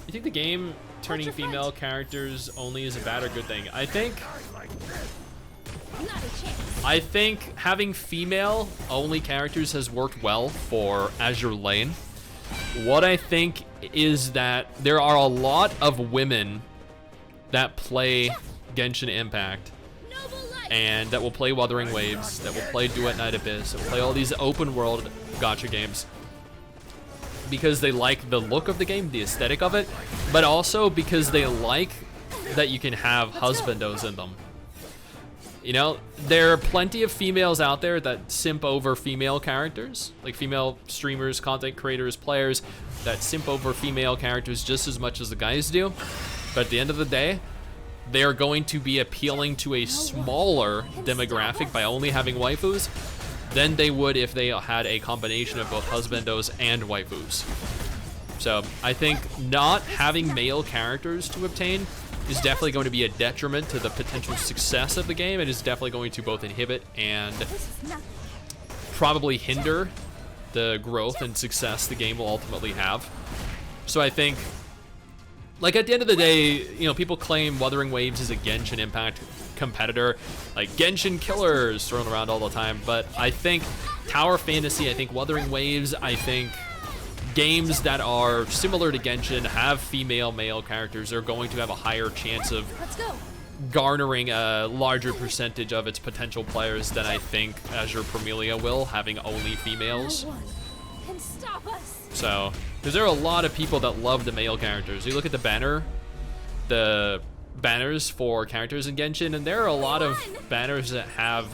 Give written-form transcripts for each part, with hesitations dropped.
You think the game turning female characters only is a bad or good thing? I think having female only characters has worked well for Azur lane. What I think is that there are a lot of women that play Genshin Impact and that will play Wuthering Waves, that will play Duet Night Abyss, that will play all these open world gacha games because they like the look of the game, the aesthetic of it, but also because they like that you can have husbandos in them. You know, there are plenty of females out there that simp over female characters, like female streamers, content creators, players that simp over female characters just as much as the guys do. But at the end of the day, they are going to be appealing to a smaller demographic by only having waifus than they would if they had a combination of both husbandos and waifus. So I think not having male characters to obtain is definitely going to be a detriment to the potential success of the game. It is definitely going to both inhibit and probably hinder the growth and success the game will ultimately have. So I think, like, at the end of the day, you know, people claim Wuthering Waves is a Genshin Impact competitor, like Genshin killers thrown around all the time, but I think Tower Fantasy, I think Wuthering Waves, I think games that are similar to Genshin have female male characters are going to have a higher chance of garnering a larger percentage of its potential players than I think Azur Promilia will, having only females. No one can stop us. So, because there are a lot of people that love the male characters. You look at the banners for characters in Genshin, and there are a lot of banners that have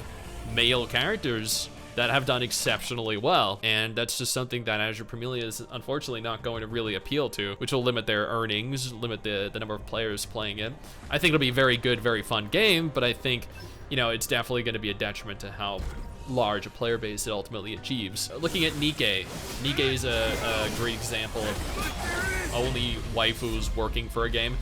male characters that have done exceptionally well, and that's just something that Azur Promilia is unfortunately not going to really appeal to, which will limit their earnings, limit the number of players playing it. I think it'll be a very good, very fun game, but I think, you know, it's definitely going to be a detriment to how large a player base it ultimately achieves. Looking at Nikke is a great example of only waifus working for a game,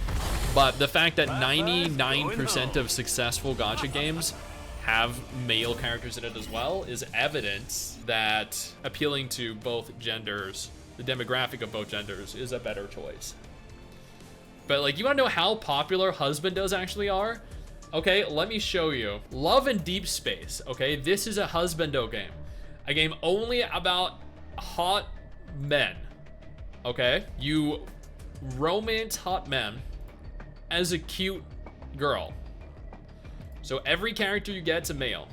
but the fact that 99% of successful gacha games have male characters in it as well is evidence that appealing to both genders, the demographic of both genders, is a better choice. But like, you want to know how popular husbandos actually are? Okay, let me show you. Love and Deep Space, okay? This is a husbando game. A game only about hot men, okay? You romance hot men as a cute girl. So every character you get is a male.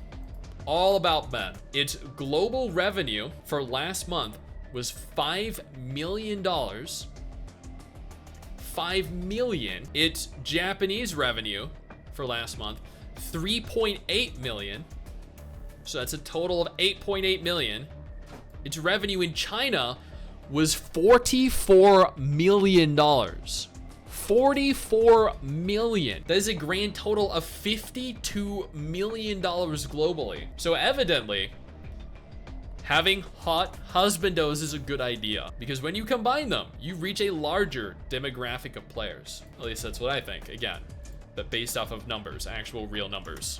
All about men. Its global revenue for last month was $5 million. $5 million. Its Japanese revenue for last month, 3.8 million. So that's a total of 8.8 million. Its revenue in China was $44 million. $44 million. That is a grand total of $52 million globally. So evidently, having hot husbandos is a good idea, because when you combine them, you reach a larger demographic of players. At least that's what I think. Again, but based off of numbers, actual real numbers.